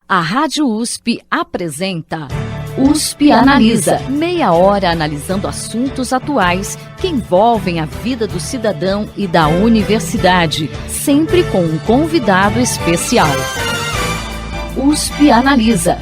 A Rádio USP apresenta USP Analisa. Meia hora analisando assuntos atuais que envolvem a vida do cidadão e da universidade, sempre com um convidado especial. USP Analisa.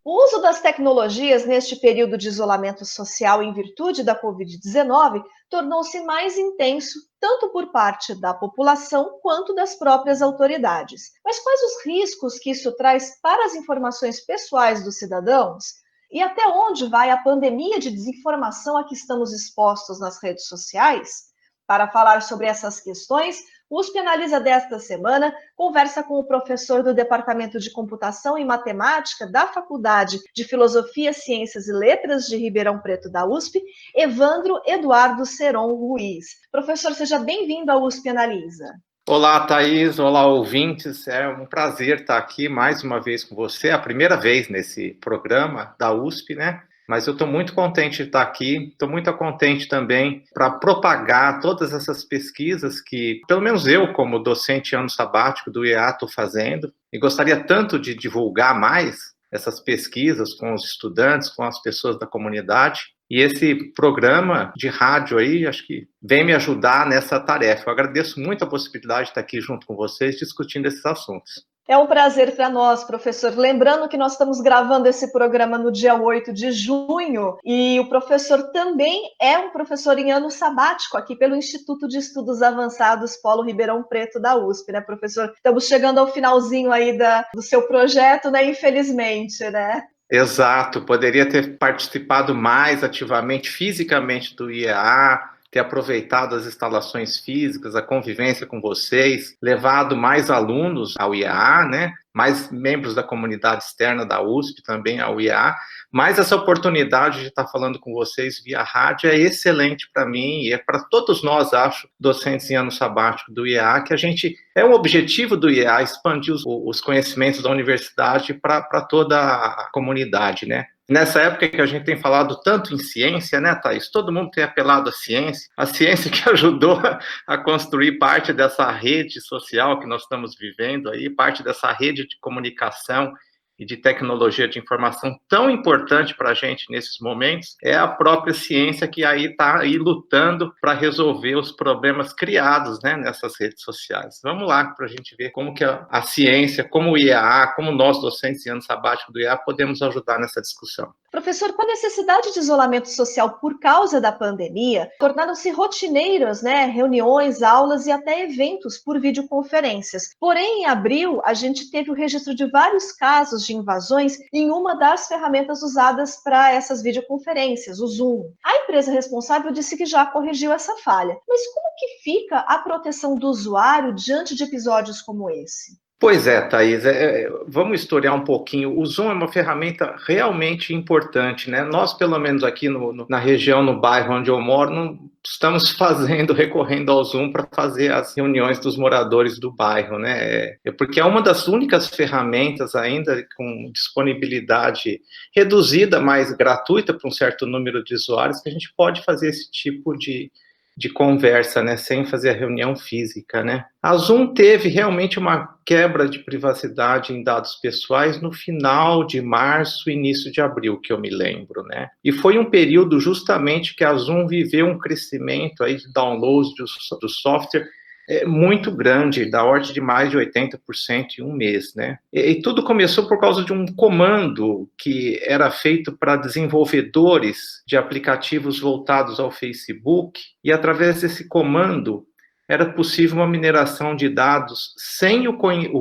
O uso das tecnologias neste período de isolamento social em virtude da Covid-19 tornou-se mais intenso, tanto por parte da população quanto das próprias autoridades. Mas quais os riscos que isso traz para as informações pessoais dos cidadãos? E até onde vai a pandemia de desinformação a que estamos expostos nas redes sociais? Para falar sobre essas questões, o USP Analisa desta semana conversa com o professor do Departamento de Computação e Matemática da Faculdade de Filosofia, Ciências e Letras de Ribeirão Preto da USP, Evandro Eduardo Seron Ruiz. Professor, seja bem-vindo ao USP Analisa. Olá, Thaís. Olá, ouvintes. É um prazer estar aqui mais uma vez com você, a primeira vez nesse programa da USP, né? Mas eu estou muito contente de estar aqui, estou muito contente também para propagar todas essas pesquisas que, pelo menos eu, como docente ano sabático do IEA, estou fazendo, e gostaria tanto de divulgar mais essas pesquisas com os estudantes, com as pessoas da comunidade. E esse programa de rádio aí, acho que vem me ajudar nessa tarefa. Eu agradeço muito a possibilidade de estar aqui junto com vocês, discutindo esses assuntos. É um prazer para nós, professor. Lembrando que nós estamos gravando esse programa no dia 8 de junho e o professor também é um professor em ano sabático aqui pelo Instituto de Estudos Avançados Polo Ribeirão Preto da USP, né, professor? Estamos chegando ao finalzinho aí do seu projeto, né, infelizmente, né? Exato, poderia ter participado mais ativamente, fisicamente do IEA, ter aproveitado as instalações físicas, a convivência com vocês, levado mais alunos ao IEA, né? Mais membros da comunidade externa da USP também ao IEA, mas essa oportunidade de estar falando com vocês via rádio é excelente para mim e é para todos nós, acho, docentes em ano sabático do IEA, que a gente, é um objetivo do IEA expandir os conhecimentos da universidade para toda a comunidade, né? Nessa época que a gente tem falado tanto em ciência, né, Thaís? Todo mundo tem apelado à ciência, a ciência que ajudou a construir parte dessa rede social que nós estamos vivendo aí, parte dessa rede de comunicação e de tecnologia de informação tão importante para a gente nesses momentos, é a própria ciência que aí está aí lutando para resolver os problemas criados, né, nessas redes sociais. Vamos lá para a gente ver como que a ciência, como o IEA, como nós docentes em ano sabático do IEA podemos ajudar nessa discussão. Professor, com a necessidade de isolamento social por causa da pandemia, tornaram-se rotineiras, né, reuniões, aulas e até eventos por videoconferências. Porém, em abril, a gente teve o registro de vários casos de invasões em uma das ferramentas usadas para essas videoconferências, o Zoom. A empresa responsável disse que já corrigiu essa falha. Mas como que fica a proteção do usuário diante de episódios como esse? Pois é, Thaís, vamos historiar um pouquinho. O Zoom é uma ferramenta realmente importante, né? Nós, pelo menos aqui na região, no bairro onde eu moro, não estamos recorrendo ao Zoom para fazer as reuniões dos moradores do bairro, né? Porque é uma das únicas ferramentas ainda com disponibilidade reduzida, mas gratuita para um certo número de usuários, que a gente pode fazer esse tipo de conversa, né, sem fazer a reunião física, né. A Zoom teve realmente uma quebra de privacidade em dados pessoais no final de março, início de abril, que eu me lembro, né. E foi um período justamente que a Zoom viveu um crescimento aí de downloads do software muito grande, da ordem de mais de 80% em um mês, né? E tudo começou por causa de um comando que era feito para desenvolvedores de aplicativos voltados ao Facebook, e através desse comando era possível uma mineração de dados sem o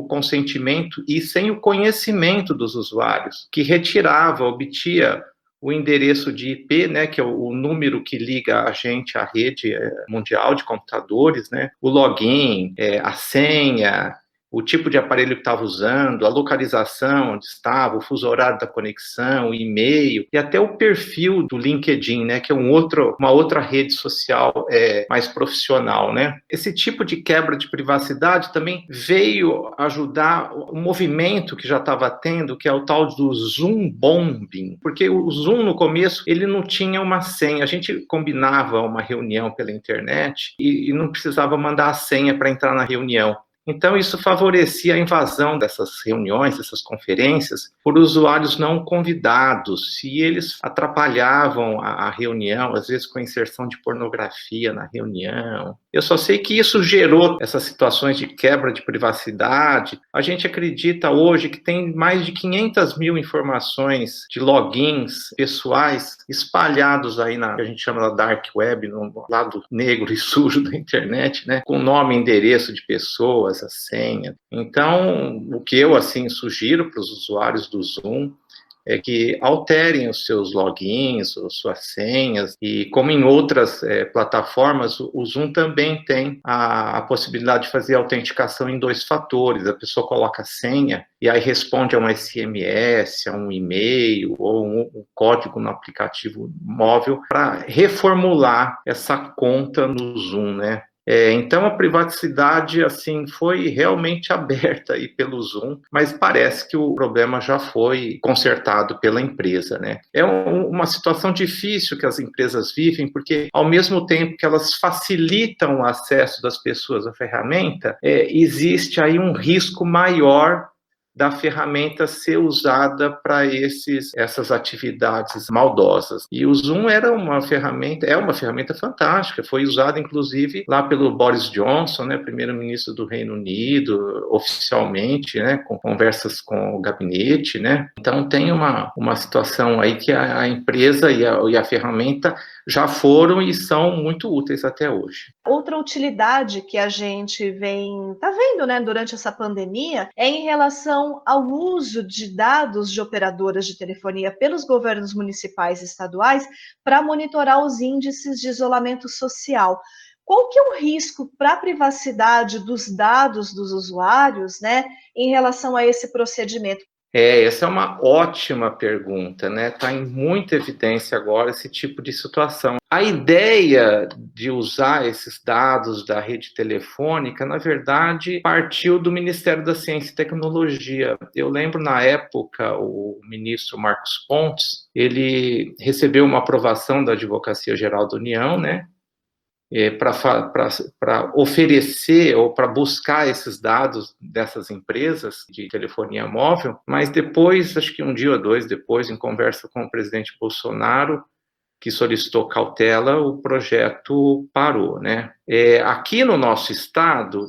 consentimento e sem o conhecimento dos usuários, que retirava, obtia o endereço de IP, né, que é o número que liga a gente à rede mundial de computadores, né, o login, a senha, o tipo de aparelho que estava usando, a localização onde estava, o fuso horário da conexão, o e-mail e até o perfil do LinkedIn, né, que é uma outra rede social mais profissional, né? Esse tipo de quebra de privacidade também veio ajudar o movimento que já estava tendo, que é o tal do Zoom bombing, porque o Zoom no começo ele não tinha uma senha, a gente combinava uma reunião pela internet e não precisava mandar a senha para entrar na reunião. Então, isso favorecia a invasão dessas reuniões, dessas conferências, por usuários não convidados, e eles atrapalhavam a reunião, às vezes com a inserção de pornografia na reunião. Eu só sei que isso gerou essas situações de quebra de privacidade. A gente acredita hoje que tem mais de 500 mil informações de logins pessoais espalhados aí que a gente chama da dark web, no lado negro e sujo da internet, né, com nome e endereço de pessoas, a senha. Então, o que eu, assim, sugiro para os usuários do Zoom é que alterem os seus logins, as suas senhas, e como em outras plataformas, o Zoom também tem a possibilidade de fazer autenticação em 2 fatores. A pessoa coloca a senha e aí responde a um SMS, a um e-mail ou um código no aplicativo móvel para reformular essa conta no Zoom, né? Então, a privacidade, assim, foi realmente aberta aí pelo Zoom, mas parece que o problema já foi consertado pela empresa, né? É uma situação difícil que as empresas vivem, porque, ao mesmo tempo que elas facilitam o acesso das pessoas à ferramenta, existe aí um risco maior da ferramenta ser usada para essas atividades maldosas. E o Zoom é uma ferramenta fantástica, foi usada inclusive lá pelo Boris Johnson, né, primeiro-ministro do Reino Unido, oficialmente, né, com conversas com o gabinete, né. Então tem uma situação aí que a empresa e a ferramenta já foram e são muito úteis até hoje. Outra utilidade que a gente tá vendo, né, durante essa pandemia é em relação ao uso de dados de operadoras de telefonia pelos governos municipais e estaduais para monitorar os índices de isolamento social. Qual que é o risco para a privacidade dos dados dos usuários, né, em relação a esse procedimento? Essa é uma ótima pergunta, né? Está em muita evidência agora esse tipo de situação. A ideia de usar esses dados da rede telefônica, na verdade, partiu do Ministério da Ciência e Tecnologia. Eu lembro, na época, o ministro Marcos Pontes, ele recebeu uma aprovação da Advocacia Geral da União, né? Para oferecer ou para buscar esses dados dessas empresas de telefonia móvel, mas depois, acho que um dia ou 2 depois, em conversa com o presidente Bolsonaro, que solicitou cautela, o projeto parou, né? Aqui no nosso estado,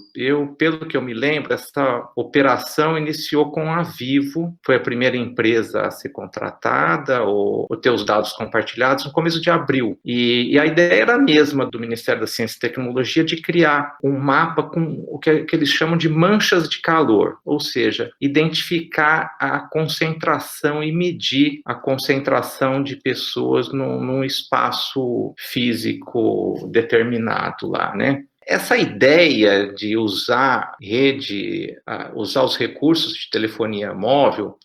pelo que eu me lembro, essa operação iniciou com a Vivo, foi a primeira empresa a ser contratada ou ter os dados compartilhados no começo de abril. E a ideia era a mesma do Ministério da Ciência e Tecnologia de criar um mapa com o que eles chamam de manchas de calor, ou seja, identificar a concentração e medir a concentração de pessoas num espaço físico determinado lá, né? Essa ideia de usar usar os recursos de telefonia móvel,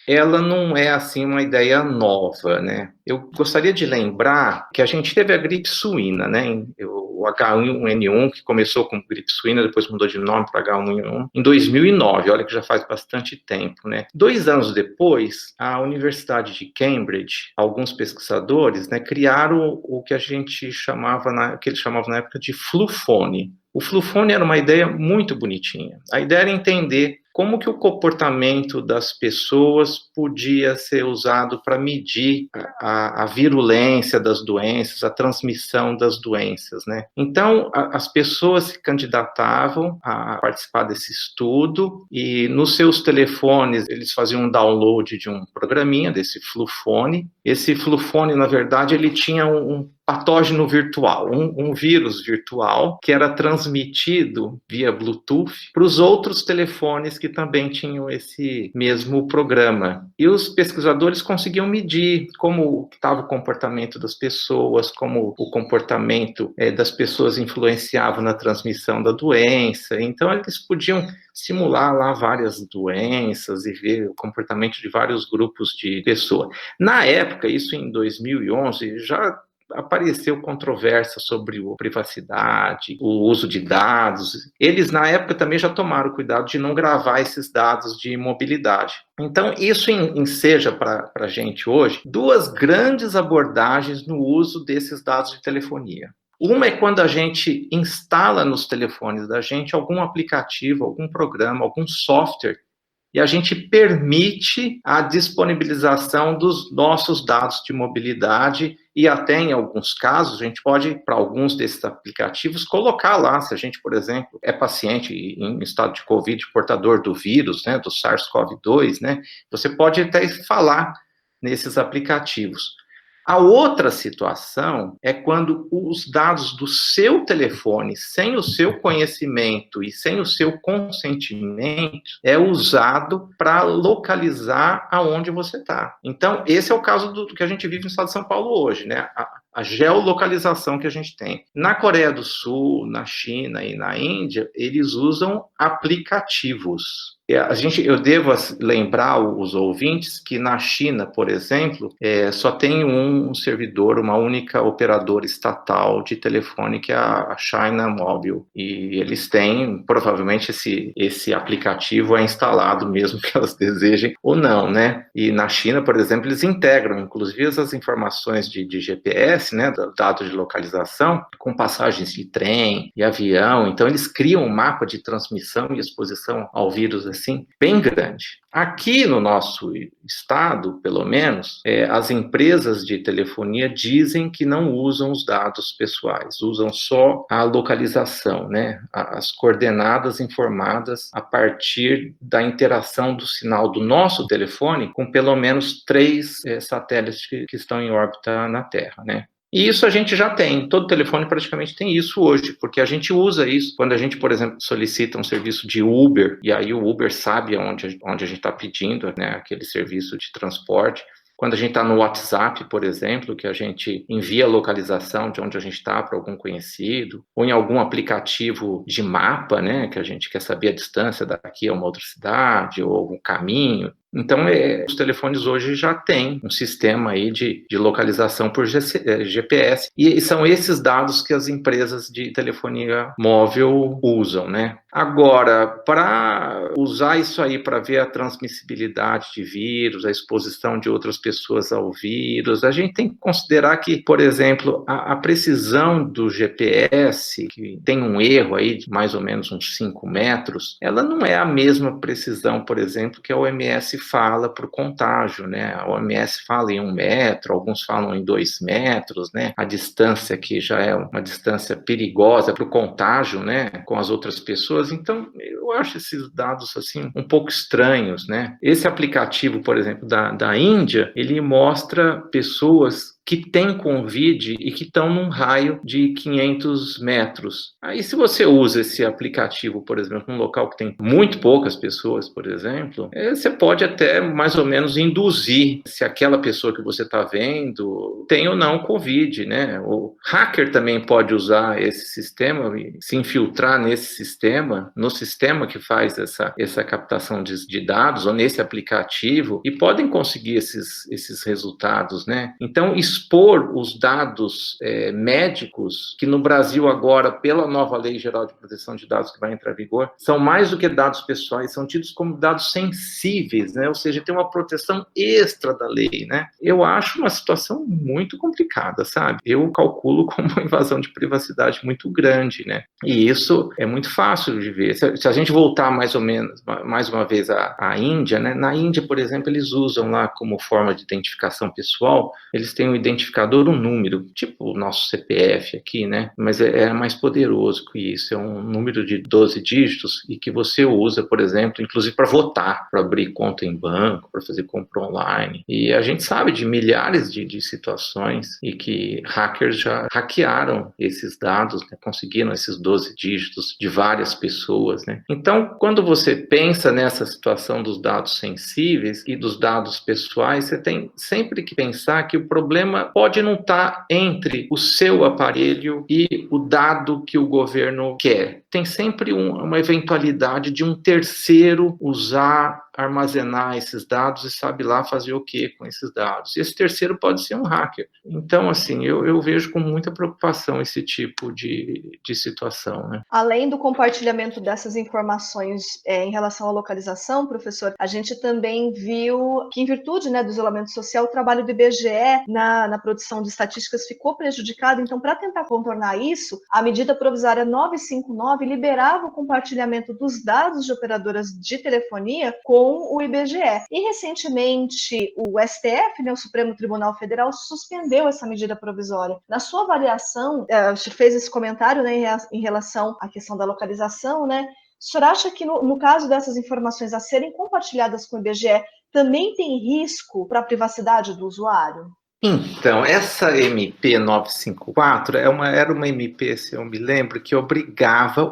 ela não é, assim, uma ideia nova, né? Eu gostaria de lembrar que a gente teve a gripe suína, né? O H1N1, que começou com gripe suína, depois mudou de nome para H1N1, em 2009, olha que já faz bastante tempo, né? 2 anos depois, a Universidade de Cambridge, alguns pesquisadores, né, criaram o que eles chamavam na época de flufone. O flufone era uma ideia muito bonitinha. A ideia era entender como que o comportamento das pessoas podia ser usado para medir a virulência das doenças, a transmissão das doenças, né? Então, as pessoas se candidatavam a participar desse estudo e nos seus telefones eles faziam um download de um programinha, desse flufone. Esse flufone, na verdade, ele tinha um patógeno virtual, um vírus virtual que era transmitido via Bluetooth para os outros telefones que também tinham esse mesmo programa. E os pesquisadores conseguiam medir como estava o comportamento das pessoas, como o comportamento das pessoas influenciava na transmissão da doença. Então, eles podiam simular lá várias doenças e ver o comportamento de vários grupos de pessoas. Na época, isso em 2011, já apareceu controvérsia sobre a privacidade, o uso de dados. Eles, na época, também já tomaram cuidado de não gravar esses dados de mobilidade. Então, isso enseja para a gente hoje duas grandes abordagens no uso desses dados de telefonia. Uma é quando a gente instala nos telefones da gente algum aplicativo, algum programa, algum software, e a gente permite a disponibilização dos nossos dados de mobilidade e até, em alguns casos, a gente pode, para alguns desses aplicativos, colocar lá, se a gente, por exemplo, é paciente em estado de Covid, portador do vírus, né, do SARS-CoV-2, né, você pode até falar nesses aplicativos. A outra situação é quando os dados do seu telefone, sem o seu conhecimento e sem o seu consentimento, é usado para localizar aonde você está. Então, esse é o caso do que a gente vive no estado de São Paulo hoje, né? A geolocalização que a gente tem. Na Coreia do Sul, na China e na Índia, eles usam aplicativos. Eu devo lembrar os ouvintes que na China, por exemplo, só tem um servidor, uma única operadora estatal de telefone, que é a China Mobile. E eles têm, provavelmente, esse aplicativo é instalado mesmo que elas desejem ou não, né? E na China, por exemplo, eles integram, inclusive, as informações de GPS, né, dados de localização, com passagens de trem e avião. Então, eles criam um mapa de transmissão e exposição ao vírus, assim, bem grande. Aqui no nosso estado, pelo menos, as empresas de telefonia dizem que não usam os dados pessoais, usam só a localização, né? As coordenadas informadas a partir da interação do sinal do nosso telefone com pelo menos 3 satélites que estão em órbita na Terra, né? E isso a gente já tem, todo telefone praticamente tem isso hoje, porque a gente usa isso quando a gente, por exemplo, solicita um serviço de Uber, e aí o Uber sabe onde a gente está pedindo, né, aquele serviço de transporte. Quando a gente está no WhatsApp, por exemplo, que a gente envia a localização de onde a gente está para algum conhecido, ou em algum aplicativo de mapa, né, que a gente quer saber a distância daqui a uma outra cidade, ou algum caminho. Então, os telefones hoje já têm um sistema aí de localização por GPS, e são esses dados que as empresas de telefonia móvel usam, né? Agora, para usar isso aí para ver a transmissibilidade de vírus, a exposição de outras pessoas ao vírus, a gente tem que considerar que, por exemplo, a precisão do GPS, que tem um erro aí de mais ou menos uns 5 metros, ela não é a mesma precisão, por exemplo, que a OMS fala para o contágio, né? A OMS fala em 1 metro, alguns falam em 2 metros, né? A distância que já é uma distância perigosa para o contágio, né? Com as outras pessoas. Então, eu acho esses dados, assim, um pouco estranhos, né? Esse aplicativo, por exemplo, da Índia, ele mostra pessoas que têm Covid e que estão num raio de 500 metros. Aí, se você usa esse aplicativo, por exemplo, num local que tem muito poucas pessoas, por exemplo, você pode até mais ou menos induzir se aquela pessoa que você está vendo tem ou não Covid, né? O hacker também pode usar esse sistema e se infiltrar nesse sistema, no sistema que faz essa captação de dados, ou nesse aplicativo, e podem conseguir esses resultados, né? Então, expor os dados médicos, que no Brasil agora, pela nova Lei Geral de Proteção de Dados que vai entrar em vigor, são mais do que dados pessoais, são tidos como dados sensíveis, né? Ou seja, tem uma proteção extra da lei, né? Eu acho uma situação muito complicada, sabe? Eu calculo como uma invasão de privacidade muito grande, né? E isso é muito fácil de ver. Se a gente voltar mais uma vez à Índia, né? Na Índia, por exemplo, eles usam lá como forma de identificação pessoal, eles têm o identificador, um número, tipo o nosso CPF aqui, né? Mas é mais poderoso que isso, é um número de 12 dígitos e que você usa, por exemplo, inclusive para votar, para abrir conta em banco, para fazer compra online. E a gente sabe de milhares de situações e que hackers já hackearam esses dados, né? Conseguiram esses 12 dígitos de várias pessoas, né? Então, quando você pensa nessa situação dos dados sensíveis e dos dados pessoais, você tem sempre que pensar que o problema pode não estar entre o seu aparelho e o dado que o governo quer. Tem sempre uma eventualidade de um terceiro usar, armazenar esses dados e sabe lá fazer o que com esses dados. E esse terceiro pode ser um hacker. Então, assim, eu vejo com muita preocupação esse tipo de situação, né? Além do compartilhamento dessas informações em relação à localização, professor, a gente também viu que, em virtude, né, do isolamento social, o trabalho do IBGE na produção de estatísticas ficou prejudicado. Então, para tentar contornar isso, a medida provisória 959 liberava o compartilhamento dos dados de operadoras de telefonia com o IBGE. E, recentemente, o STF, né, o Supremo Tribunal Federal, suspendeu essa medida provisória. Na sua avaliação, você fez esse comentário, né, em relação à questão da localização, né? O senhor acha que, no caso dessas informações a serem compartilhadas com o IBGE, também tem risco para a privacidade do usuário? Então, essa MP 954 era uma MP, se eu me lembro, que obrigava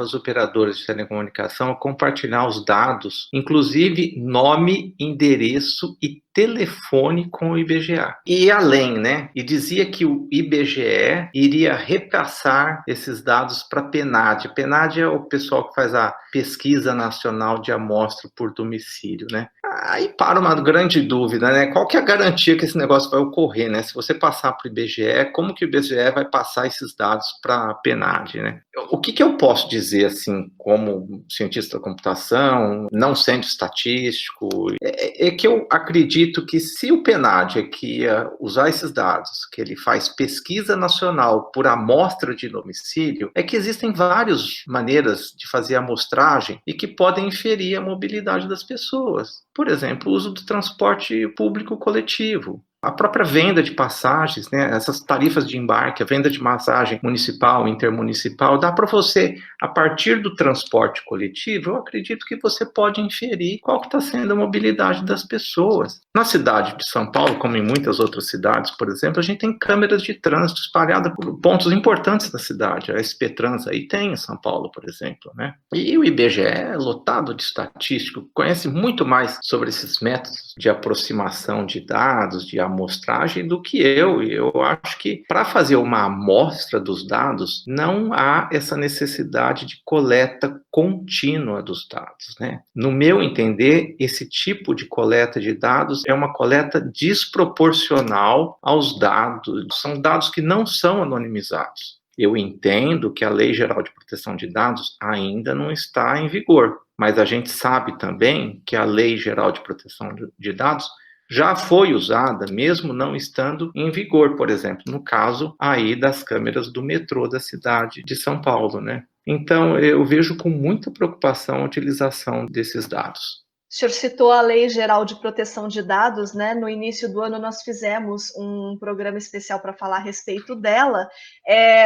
as operadoras de telecomunicação a compartilhar os dados, inclusive nome, endereço e telefone com o IBGE. E além, né? E dizia que o IBGE iria repassar esses dados para a PNAD. PNAD é o pessoal que faz a Pesquisa Nacional de Amostra por Domicílio, né? Aí para uma grande dúvida, né? Qual que é a garantia que esse negócio vai ocorrer, né? Se você passar para o IBGE, como que o IBGE vai passar esses dados para a PNAD, né? O que eu posso dizer, assim, como cientista da computação, não sendo estatístico, é que eu acredito que se o PNAD é que ia usar esses dados, que ele faz pesquisa nacional por amostra de domicílio, é que existem várias maneiras de fazer amostragem e que podem inferir a mobilidade das pessoas. Por exemplo, o uso do transporte público coletivo. A própria venda de passagens, né, essas tarifas de embarque, a venda de passagem municipal, intermunicipal, dá para você, a partir do transporte coletivo, eu acredito que você pode inferir qual que está sendo a mobilidade das pessoas. Na cidade de São Paulo, como em muitas outras cidades, por exemplo, a gente tem câmeras de trânsito espalhadas por pontos importantes da cidade. A SP Trans aí tem em São Paulo, por exemplo, né? E o IBGE é lotado de estatístico, conhece muito mais sobre esses métodos de aproximação de dados, de amostragem do que eu. E eu acho que para fazer uma amostra dos dados, não há essa necessidade de coleta contínua dos dados, né? No meu entender, esse tipo de coleta de dados é uma coleta desproporcional aos dados. São dados que não são anonimizados. Eu entendo que a Lei Geral de Proteção de Dados ainda não está em vigor, mas a gente sabe também que a Lei Geral de Proteção de Dados já foi usada, mesmo não estando em vigor, por exemplo, no caso aí das câmeras do metrô da cidade de São Paulo, né? Então, eu vejo com muita preocupação a utilização desses dados. O senhor citou a Lei Geral de Proteção de Dados, né? No início do ano nós fizemos um programa especial para falar a respeito dela,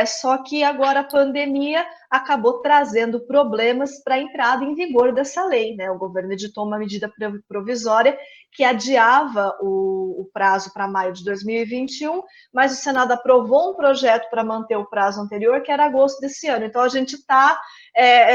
só que agora a pandemia acabou trazendo problemas para a entrada em vigor dessa lei, né? O governo editou uma medida provisória que adiava o prazo para maio de 2021, mas o Senado aprovou um projeto para manter o prazo anterior, que era agosto desse ano. Então a gente está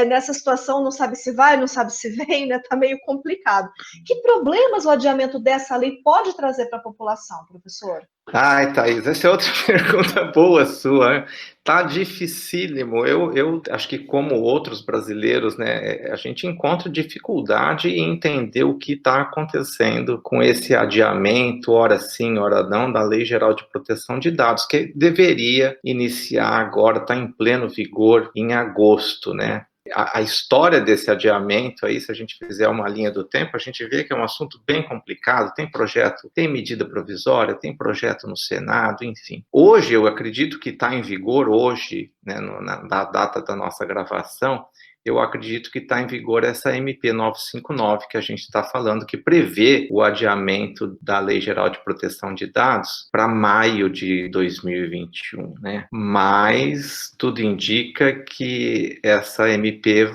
nessa situação, não sabe se vai, não sabe se vem, né? Está meio complicado. Que problemas o adiamento dessa lei pode trazer para a população, professor? Ai, Thaís, essa é outra pergunta boa sua. Tá dificílimo. Eu acho que, como outros brasileiros, né, a gente encontra dificuldade em entender o que está acontecendo com esse adiamento, ora sim, ora não, da Lei Geral de Proteção de Dados, que deveria iniciar agora, está em pleno vigor em agosto, né? A história desse adiamento aí, se a gente fizer uma linha do tempo, a gente vê que é um assunto bem complicado, tem projeto, tem medida provisória, tem projeto no Senado, enfim. Hoje, eu acredito que está em vigor, hoje, né, na data da nossa gravação, eu acredito que está em vigor essa MP 959 que a gente está falando, que prevê o adiamento da Lei Geral de Proteção de Dados para maio de 2021, né? Mas tudo indica que essa MP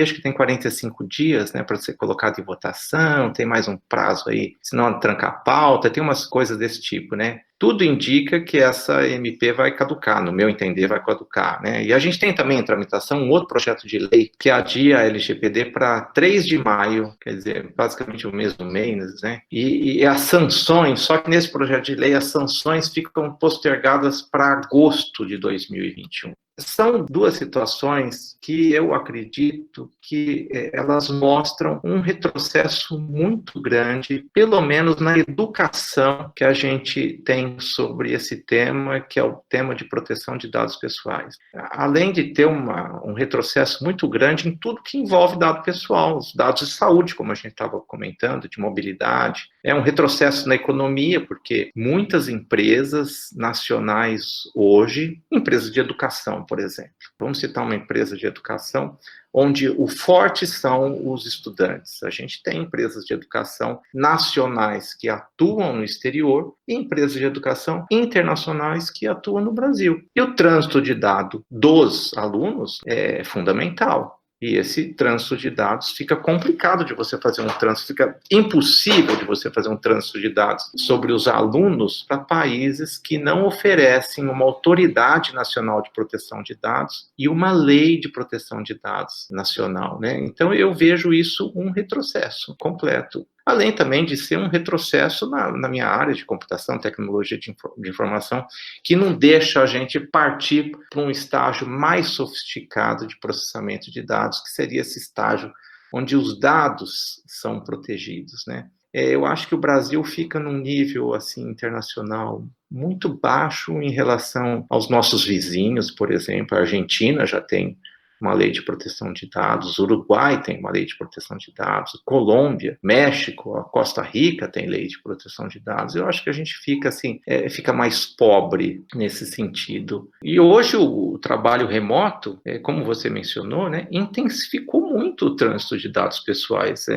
acho que tem 45 dias, né, para ser colocada em votação, tem mais um prazo aí, senão tranca a pauta, tem umas coisas desse tipo, né? Tudo indica que essa MP vai caducar, no meu entender, vai caducar, né? E a gente tem também em tramitação um outro projeto de lei que adia a LGPD para 3 de maio, quer dizer, basicamente o mesmo mês, né? E as sanções, só que nesse projeto de lei as sanções ficam postergadas para agosto de 2021. São duas situações que eu acredito que elas mostram um retrocesso muito grande, pelo menos na educação que a gente tem sobre esse tema, que é o tema de proteção de dados pessoais. Além de ter um retrocesso muito grande em tudo que envolve dado pessoal, os dados de saúde, como a gente estava comentando, de mobilidade. É um retrocesso na economia, porque muitas empresas nacionais hoje, empresas de educação, por exemplo. Vamos citar uma empresa de educação onde o forte são os estudantes. A gente tem empresas de educação nacionais que atuam no exterior e empresas de educação internacionais que atuam no Brasil. E o trânsito de dados dos alunos é fundamental. E esse trânsito de dados fica complicado de você fazer um trânsito, fica impossível de você fazer um trânsito de dados sobre os alunos para países que não oferecem uma autoridade nacional de proteção de dados e uma lei de proteção de dados nacional, né? Então eu vejo isso um retrocesso completo. Além também de ser um retrocesso na minha área de computação, tecnologia de informação, que não deixa a gente partir para um estágio mais sofisticado de processamento de dados, que seria esse estágio onde os dados são protegidos, né? Eu acho que o Brasil fica num nível assim, internacional muito baixo em relação aos nossos vizinhos, por exemplo. A Argentina já tem uma lei de proteção de dados, o Uruguai tem uma lei de proteção de dados, Colômbia, México, a Costa Rica tem lei de proteção de dados. Eu acho que a gente fica assim, fica mais pobre nesse sentido. E hoje o trabalho remoto, como você mencionou, né, intensificou muito o trânsito de dados pessoais,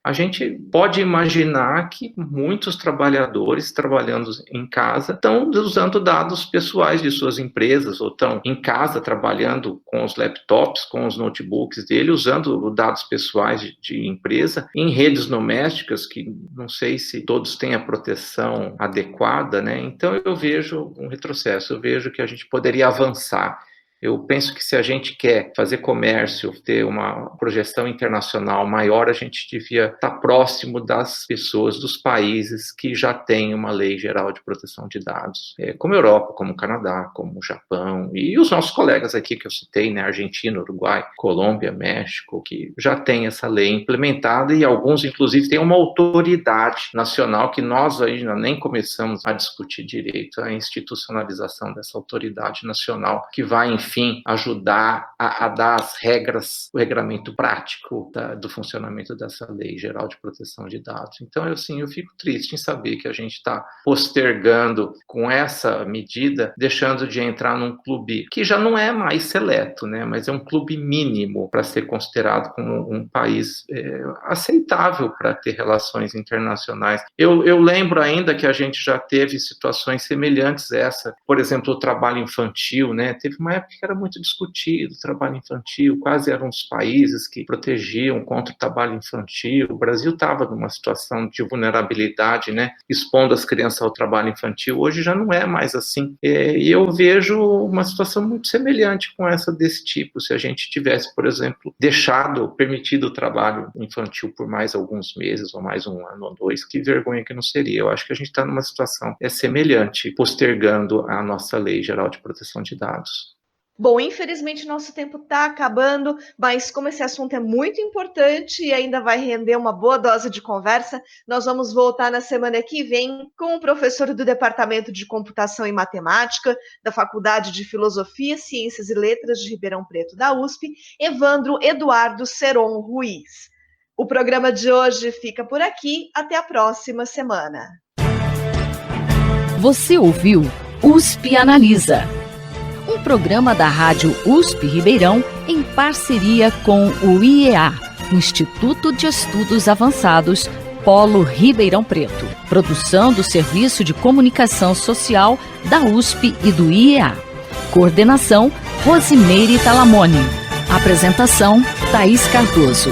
A gente pode imaginar que muitos trabalhadores trabalhando em casa estão usando dados pessoais de suas empresas, ou estão em casa trabalhando com os laptops, com os notebooks dele, usando dados pessoais de empresa em redes domésticas, que não sei se todos têm a proteção adequada, né? Então eu vejo um retrocesso, eu vejo que a gente poderia avançar. Eu penso que se a gente quer fazer comércio, ter uma projeção internacional maior, a gente devia estar próximo das pessoas, dos países que já têm uma lei geral de proteção de dados, como a Europa, como o Canadá, como o Japão, e os nossos colegas aqui que eu citei, né, Argentina, Uruguai, Colômbia, México, que já tem essa lei implementada e alguns, inclusive, têm uma autoridade nacional que nós ainda nem começamos a discutir direito, a institucionalização dessa autoridade nacional que vai, enfim, ajudar a dar as regras, o regramento prático do funcionamento dessa lei geral de proteção de dados. Então, eu fico triste em saber que a gente está postergando com essa medida, deixando de entrar num clube que já não é mais seleto, né, mas é um clube mínimo para ser considerado como um país aceitável para ter relações internacionais. Eu lembro ainda que a gente já teve situações semelhantes a essa, por exemplo, o trabalho infantil, né, teve uma época que era muito discutido, o trabalho infantil, quase eram os países que protegiam contra o trabalho infantil. O Brasil estava numa situação de vulnerabilidade, né, expondo as crianças ao trabalho infantil. Hoje já não é mais assim. E eu vejo uma situação muito semelhante com essa desse tipo. Se a gente tivesse, por exemplo, permitido o trabalho infantil por mais alguns meses, ou mais um ano ou dois, que vergonha que não seria. Eu acho que a gente está numa situação semelhante, postergando a nossa Lei Geral de Proteção de Dados. Bom, infelizmente nosso tempo está acabando, mas como esse assunto é muito importante e ainda vai render uma boa dose de conversa, nós vamos voltar na semana que vem com o professor do Departamento de Computação e Matemática da Faculdade de Filosofia, Ciências e Letras de Ribeirão Preto da USP, Evandro Eduardo Seron Ruiz. O programa de hoje fica por aqui, até a próxima semana. Você ouviu USP Analisa. Um programa da Rádio USP Ribeirão em parceria com o IEA, Instituto de Estudos Avançados, Polo Ribeirão Preto. Produção do Serviço de Comunicação Social da USP e do IEA. Coordenação, Rosimeire Talamone. Apresentação, Thaís Cardoso.